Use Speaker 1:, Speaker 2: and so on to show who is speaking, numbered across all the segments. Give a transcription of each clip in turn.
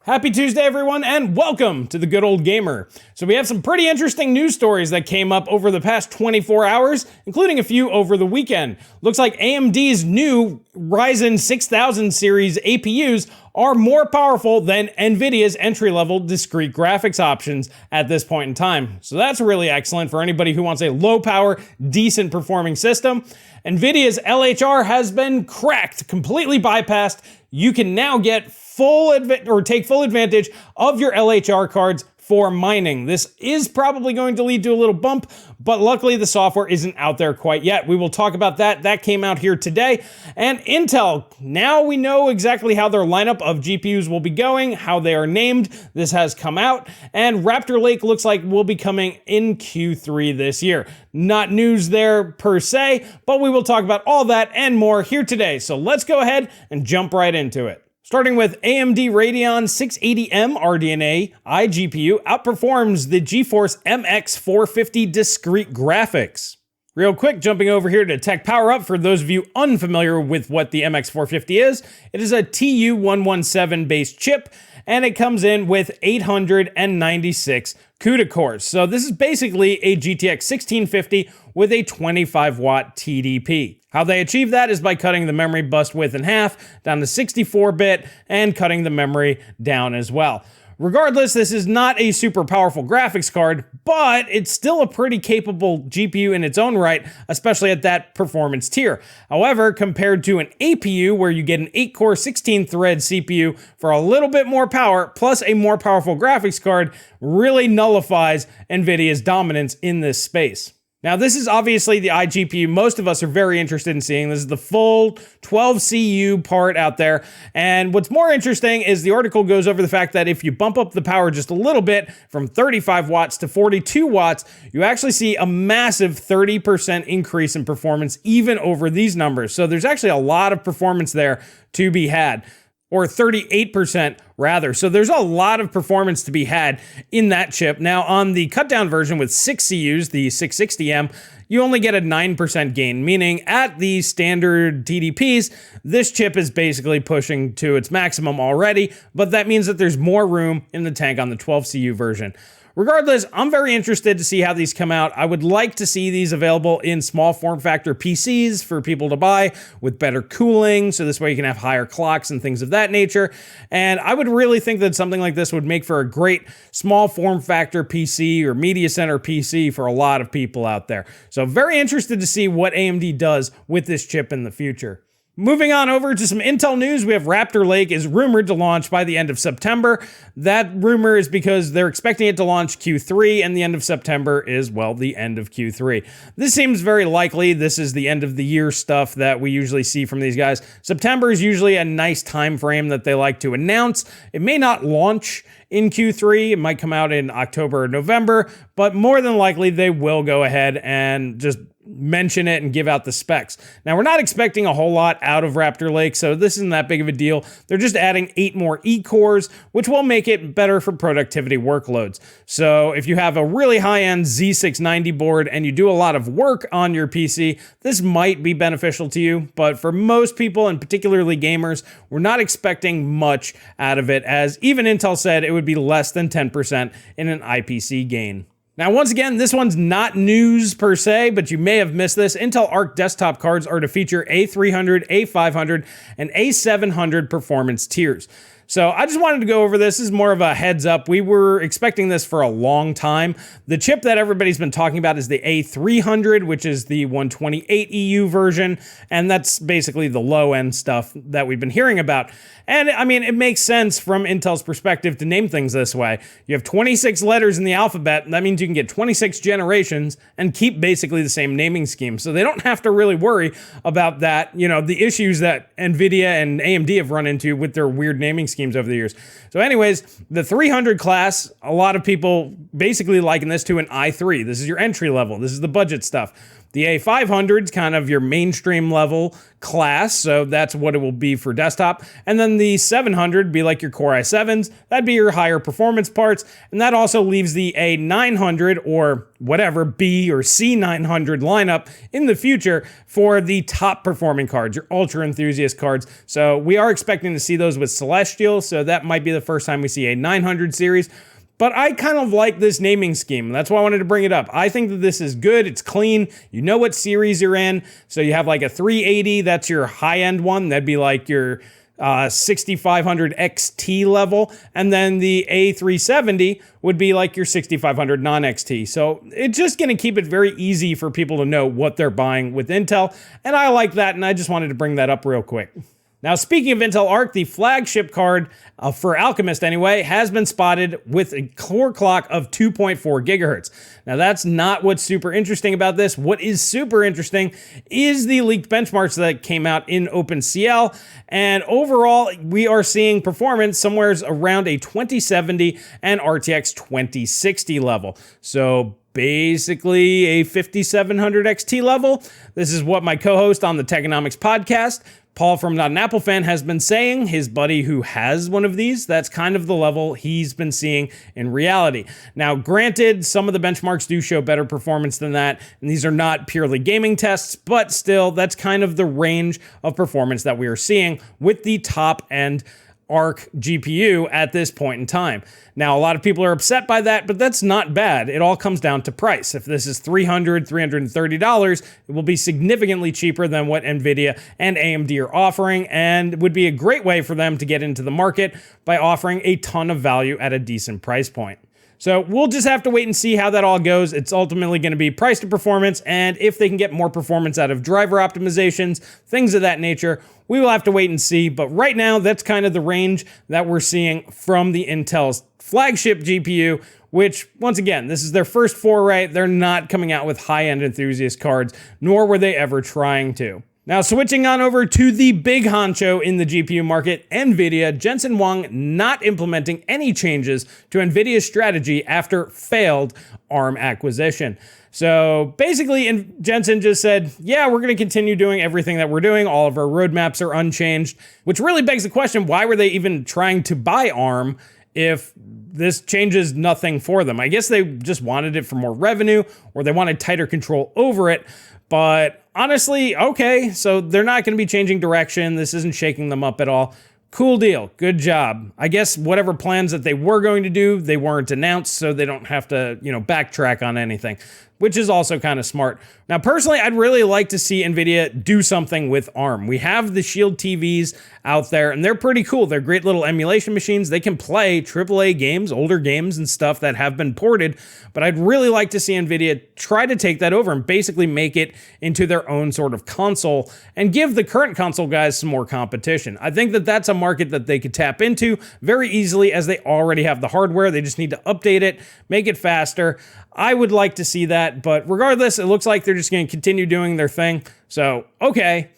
Speaker 1: Happy Tuesday, everyone, and welcome to the Good Old Gamer. So we have some pretty interesting news stories that came up over the past 24 hours, including a few over the weekend. Looks like AMD's new Ryzen 6000 series APUs are more powerful than Nvidia's entry-level discrete graphics options at this point in time. So that's really excellent for anybody who wants a low-power, decent performing system. Nvidia's LHR has been cracked, completely bypassed. You can now get take full advantage of your LHR cards for mining. This is probably going to lead to a little bump, but luckily the software isn't out there quite yet. We will talk about that. That came out here today. And Intel, now we know exactly how their lineup of GPUs will be going, how they are named. This has come out, and Raptor Lake looks like will be coming in Q3 this year. Not news there per se, but we will talk about all that and more here today. So let's go ahead and jump right into it. Starting with AMD Radeon 680M RDNA iGPU outperforms the GeForce MX 450 discrete graphics. Real quick, jumping over here to Tech Power Up, for those of you unfamiliar with what the MX 450 is, it is a TU117 based chip, and it comes in with 896 CUDA cores. So this is basically a GTX 1650 with a 25 watt TDP. How they achieve that is by cutting the memory bus width in half down to 64-bit and cutting the memory down as well. Regardless, this is not a super powerful graphics card, but it's still a pretty capable GPU in its own right, especially at that performance tier. However, compared to an APU where you get an 8-core 16-thread CPU for a little bit more power plus a more powerful graphics card, really nullifies Nvidia's dominance in this space. Now, this is obviously the iGPU most of us are very interested in seeing. This is the full 12 CU part out there. And what's more interesting is the article goes over the fact that if you bump up the power just a little bit from 35 watts to 42 watts, you actually see a massive 30% increase in performance even over these numbers. So there's actually a lot of performance there to be had. Or 38% rather. So there's a lot of performance to be had in that chip. Now on the cut down version with 6 CUs, the 660M, you only get a 9% gain, meaning at the standard TDPs, this chip is basically pushing to its maximum already, but that means that there's more room in the tank on the 12 CU version. Regardless, I'm very interested to see how these come out. I would like to see these available in small form factor PCs for people to buy with better cooling, so this way you can have higher clocks and things of that nature. And I would really think that something like this would make for a great small form factor PC or media center PC for a lot of people out there. So very interested to see what AMD does with this chip in the future. Moving on over to some Intel news, we have Raptor Lake is rumored to launch by the end of September. That rumor is because they're expecting it to launch Q3, and the end of September is, well, the end of Q3. This seems very likely. This is the end of the year stuff that we usually see from these guys. September is usually a nice time frame that they like to announce. It may not launch in Q3. It might come out in October or November, but more than likely they will go ahead and just mention it and give out the specs. Now, we're not expecting a whole lot out of Raptor Lake, so this isn't that big of a deal. They're just adding 8 more E-cores, which will make it better for productivity workloads. So if you have a really high-end Z690 board and you do a lot of work on your PC, this might be beneficial to you, but for most people, and particularly gamers, we're not expecting much out of it, as even Intel said it would be less than 10% in an IPC gain. Now, once again, this one's not news per se, but you may have missed this. Intel Arc desktop cards are to feature A300, A500, and A700 performance tiers. So I just wanted to go over this. This is more of a heads up. We were expecting this for a long time. The chip that everybody's been talking about is the A300, which is the 128 EU version. And that's basically the low end stuff that we've been hearing about. And I mean, it makes sense from Intel's perspective to name things this way. You have 26 letters in the alphabet. And that means you can get 26 generations and keep basically the same naming scheme. So they don't have to really worry about that, you know, the issues that Nvidia and AMD have run into with their weird naming schemes over the years. So anyways, the 300 class, a lot of people basically liken this to an i3. This is your entry level. This is the budget stuff. The A500 is kind of your mainstream level class, so that's what it will be for desktop. And then the 700 be like your Core i7s, that'd be your higher performance parts, and that also leaves the A900 or whatever B or C900 lineup in the future for the top performing cards, your ultra enthusiast cards. So we are expecting to see those with Celestial, so that might be the first time we see a 900 series. But I kind of like this naming scheme. That's why I wanted to bring it up. I think that this is good. It's clean. You know what series you're in. So you have like a 380. That's your high-end one. That'd be like your 6500 XT level. And then the A370 would be like your 6500 non-XT. So it's just going to keep it very easy for people to know what they're buying with Intel. And I like that. And I just wanted to bring that up real quick. Now, speaking of Intel Arc, the flagship card for Alchemist anyway, has been spotted with a core clock of 2.4 gigahertz. Now, that's not what's super interesting about this. What is super interesting is the leaked benchmarks that came out in OpenCL. And overall, we are seeing performance somewhere around a 2070 and RTX 2060 level. So basically a 5700 XT level. This is what my co-host on the Techonomics podcast, Paul from Not an Apple Fan, has been saying. His buddy who has one of these, that's kind of the level he's been seeing in reality. Now, granted, some of the benchmarks do show better performance than that, and these are not purely gaming tests, but still, that's kind of the range of performance that we are seeing with the top-end Arc GPU at this point in time. Now, a lot of people are upset by that, but that's not bad. It all comes down to price. If this is $300, $330, it will be significantly cheaper than what Nvidia and AMD are offering, and would be a great way for them to get into the market by offering a ton of value at a decent price point. So we'll just have to wait and see how that all goes. It's ultimately going to be price to performance, and if they can get more performance out of driver optimizations, things of that nature, we will have to wait and see. But right now, that's kind of the range that we're seeing from the Intel's flagship GPU, which, once again, this is their first foray. They're not coming out with high-end enthusiast cards, nor were they ever trying to. Now, switching on over to the big honcho in the GPU market, Nvidia, Jensen Huang not implementing any changes to Nvidia's strategy after failed ARM acquisition. So basically, Jensen just said, yeah, we're going to continue doing everything that we're doing. All of our roadmaps are unchanged, which really begs the question, why were they even trying to buy ARM if this changes nothing for them? I guess they just wanted it for more revenue, or they wanted tighter control over it. But honestly, okay, so they're not going to be changing direction. This isn't shaking them up at all. Cool deal. Good job. I guess whatever plans that they were going to do, they weren't announced, so they don't have to, backtrack on anything, which is also kind of smart. Now, personally, I'd really like to see Nvidia do something with ARM. We have the Shield TVs out there, and they're pretty cool. They're great little emulation machines. They can play AAA games, older games and stuff that have been ported, but I'd really like to see Nvidia try to take that over and basically make it into their own sort of console and give the current console guys some more competition. I think that that's a market that they could tap into very easily, as they already have the hardware. They just need to update it, make it faster. I would like to see that, but regardless, it looks like they're just going to continue doing their thing. So, okay.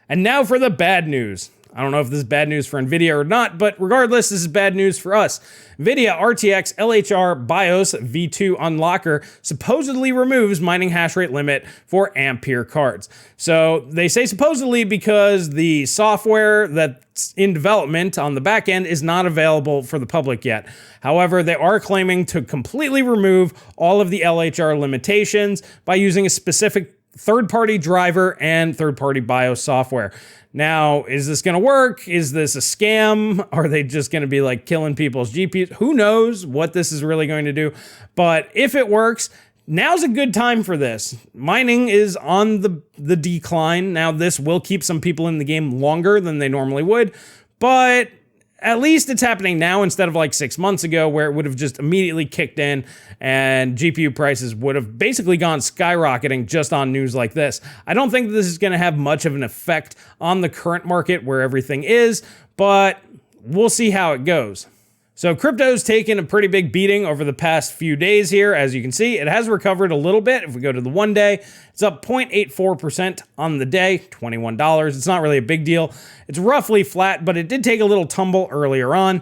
Speaker 1: And now for the bad news. I don't know if this is bad news for Nvidia or not, but regardless, this is bad news for us. Nvidia RTX LHR BIOS V2 Unlocker supposedly removes mining hash rate limit for Ampere cards. So they say supposedly because the software that's in development on the back end is not available for the public yet. However, they are claiming to completely remove all of the LHR limitations by using a specific third-party driver and third-party BIOS software. Now, is this going to work? Is this a scam? Are they just going to be like killing people's GPUs? Who knows what this is really going to do? But if it works, now's a good time for this. Mining is on the decline. Now, this will keep some people in the game longer than they normally would, but at least it's happening now instead of like 6 months ago, where it would have just immediately kicked in and GPU prices would have basically gone skyrocketing just on news like this. I don't think this is going to have much of an effect on the current market where everything is, but we'll see how it goes. So crypto's taken a pretty big beating over the past few days here. As you can see, it has recovered a little bit. If we go to the 1 day, it's up 0.84% on the day, $21. It's not really a big deal. It's roughly flat, but it did take a little tumble earlier on.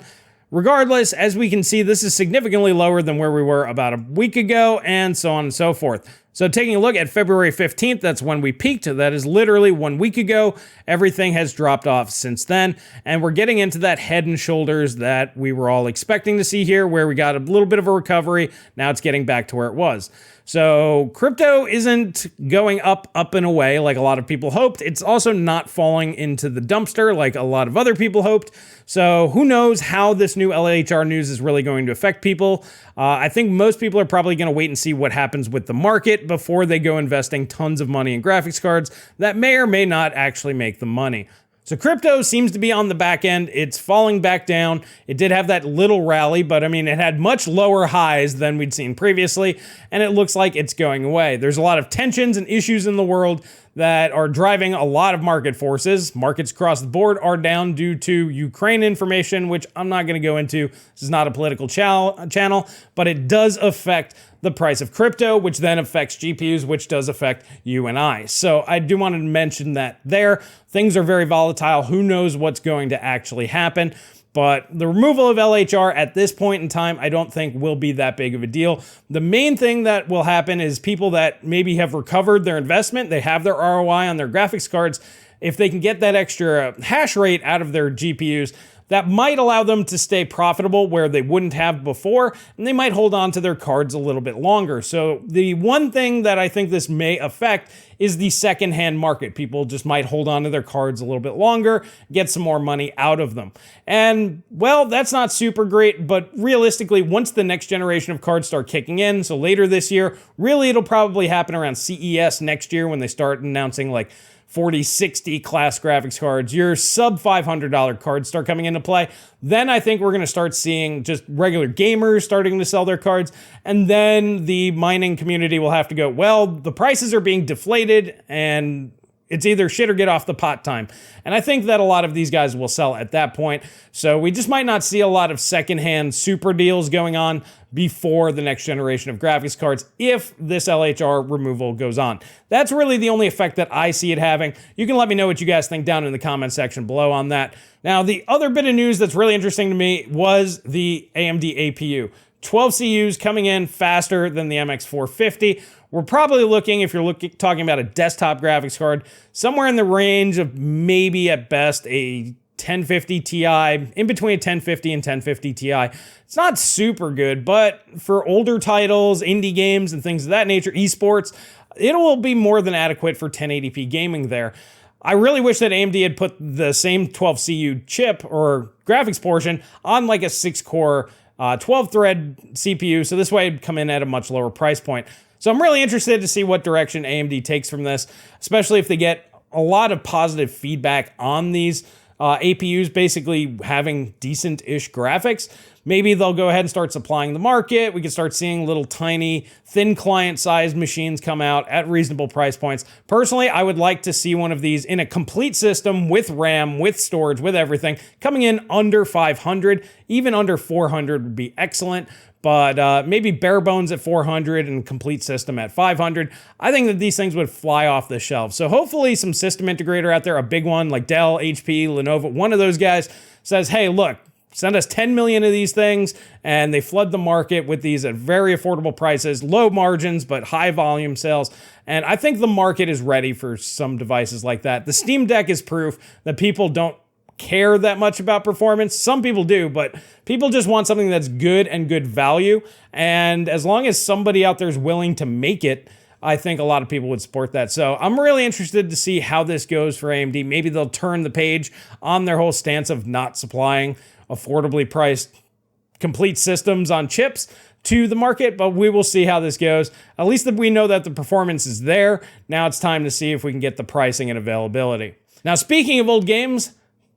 Speaker 1: Regardless, as we can see, this is significantly lower than where we were about a week ago, and so on and so forth. So taking a look at February 15th, that's when we peaked. That is literally 1 week ago. Everything has dropped off since then. And we're getting into that head and shoulders that we were all expecting to see here, where we got a little bit of a recovery. Now it's getting back to where it was. So crypto isn't going up and away like a lot of people hoped. It's also not falling into the dumpster like a lot of other people hoped. So who knows how this new LHR news is really going to affect people. I think most people are probably going to wait and see what happens with the market before they go investing tons of money in graphics cards that may or may not actually make them money. So crypto seems to be on the back end. It's falling back down. It did have that little rally, but I mean, it had much lower highs than we'd seen previously, and it looks like it's going away. There's a lot of tensions and issues in the world that are driving a lot of market forces. Markets across the board are down due to Ukraine information, which I'm not going to go into. This is not a political channel, but it does affect the price of crypto, which then affects GPUs, which does affect you and I. So I do want to mention that there. Things are very volatile. Who knows what's going to actually happen? But the removal of LHR at this point in time, I don't think will be that big of a deal. The main thing that will happen is people that maybe have recovered their investment, they have their ROI on their graphics cards. If they can get that extra hash rate out of their GPUs, that might allow them to stay profitable where they wouldn't have before, and they might hold on to their cards a little bit longer. So the one thing that I think this may affect is the secondhand market. People just might hold on to their cards a little bit longer, get some more money out of them. And well, that's not super great, but realistically, once the next generation of cards start kicking in, so later this year, really it'll probably happen around CES next year when they start announcing like 4060 class graphics cards, your sub $500 cards start coming into play. Then I think we're going to start seeing just regular gamers starting to sell their cards. And then the mining community will have to go, well, the prices are being deflated and it's either shit or get off the pot time. And I think that a lot of these guys will sell at that point. So we just might not see a lot of secondhand super deals going on before the next generation of graphics cards if this LHR removal goes on. That's really the only effect that I see it having. You can let me know what you guys think down in the comment section below on that. Now, the other bit of news that's really interesting to me was the AMD APU. 12 CUs coming in faster than the MX450. We're probably looking, if you're talking about a desktop graphics card, somewhere in the range of maybe at best a 1050 Ti, in between a 1050 and 1050 Ti. It's not super good, but for older titles, indie games, and things of that nature, esports, it will be more than adequate for 1080p gaming there. I really wish that AMD had put the same 12 CU chip or graphics portion on like a 6-core 12-thread CPU, so this way it'd come in at a much lower price point. So I'm really interested to see what direction AMD takes from this, especially if they get a lot of positive feedback on these APUs basically having decent-ish graphics. Maybe they'll go ahead and start supplying the market. We can start seeing little tiny, thin client-sized machines come out at reasonable price points. Personally, I would like to see one of these in a complete system with RAM, with storage, with everything, coming in under 500. Even under 400 would be excellent. But maybe bare bones at 400 and complete system at 500. I think that these things would fly off the shelf. So hopefully some system integrator out there, a big one like Dell, HP, Lenovo, one of those guys says, hey, look, send us 10 million of these things, and they flood the market with these at very affordable prices, low margins, but high volume sales. And I think the market is ready for some devices like that. The Steam Deck is proof that people don't care that much about performance. Some people do, but people just want something that's good and good value. And as long as somebody out there is willing to make it, I think a lot of people would support that. So I'm really interested to see how this goes for AMD. Maybe they'll turn the page on their whole stance of not supplying affordably priced complete systems on chips to the market, but we will see how this goes. At least that we know that the performance is there. Now it's time to see if we can get the pricing and availability. Now, speaking of old games,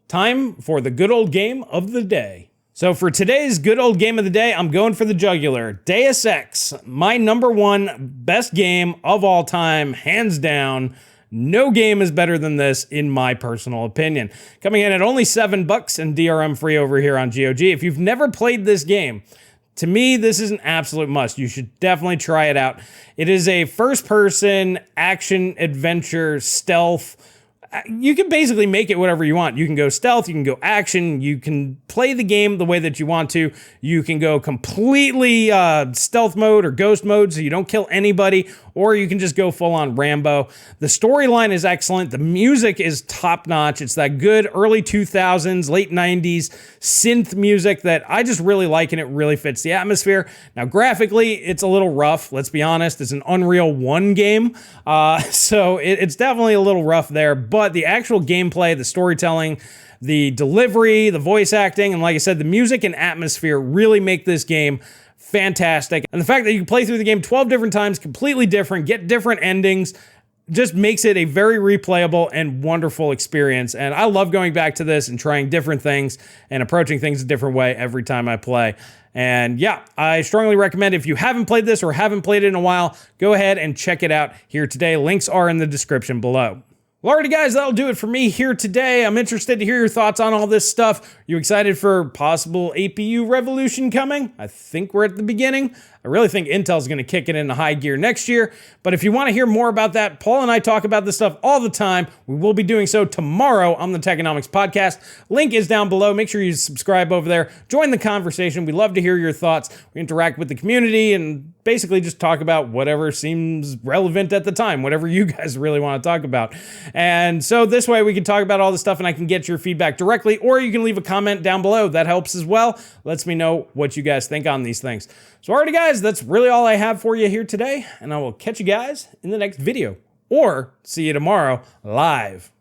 Speaker 1: time for the good old game of the day. So for today's good old game of the day, I'm going for the jugular. Deus Ex, my #1 best game of all time, hands down. No game is better than this, in my personal opinion. Coming in at only $7 and DRM free over here on GOG. If you've never played this game, to me, this is an absolute must. You should definitely try it out. It is a first-person action adventure stealth you can basically make it whatever you want. You can go stealth, you can go action, you can play the game the way that you want to. You can go completely stealth mode or ghost mode so you don't kill anybody, or you can just go full on Rambo. The storyline is excellent. The music is top notch. It's that good early 2000s, late 90s synth music that I just really like, and it really fits the atmosphere. Now, graphically, it's a little rough. Let's be honest. It's an Unreal 1 game. So it's definitely a little rough there, but the actual gameplay, the storytelling, the delivery, the voice acting, and like I said, the music and atmosphere really make this game fantastic. And the fact that you can play through the game 12 different times, completely different, get different endings, just makes it a very replayable and wonderful experience. And I love going back to this and trying different things and approaching things a different way every time I play. And yeah, I strongly recommend, if you haven't played this or haven't played it in a while, go ahead and check it out here today. Links are in the description below. Well, alrighty guys, that'll do it for me here today. I'm interested to hear your thoughts on all this stuff. Are you excited for possible APU revolution coming? I think we're at the beginning. I really think Intel's going to kick it into high gear next year. But if you want to hear more about that, Paul and I talk about this stuff all the time. We will be doing so tomorrow on the Techonomics podcast. Link is down below. Make sure you subscribe over there. Join the conversation. We love to hear your thoughts. We interact with the community and basically just talk about whatever seems relevant at the time, whatever you guys really want to talk about. And so this way we can talk about all this stuff and I can get your feedback directly, or you can leave a comment down below. That helps as well. Lets me know what you guys think on these things. So alrighty guys, that's really all I have for you here today, and I will catch you guys in the next video, or see you tomorrow live.